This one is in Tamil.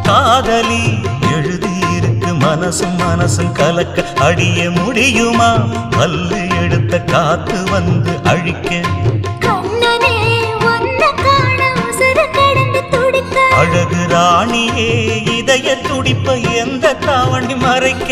காதலி எழுதியிருக்கு மனசும் மனசும் கலக்க அடிய முடியுமா பல்லு எடுத்த காத்து வந்து அழிக்க அழகு ராணியே இதய துடிப்ப எந்த தாவணி மறைக்க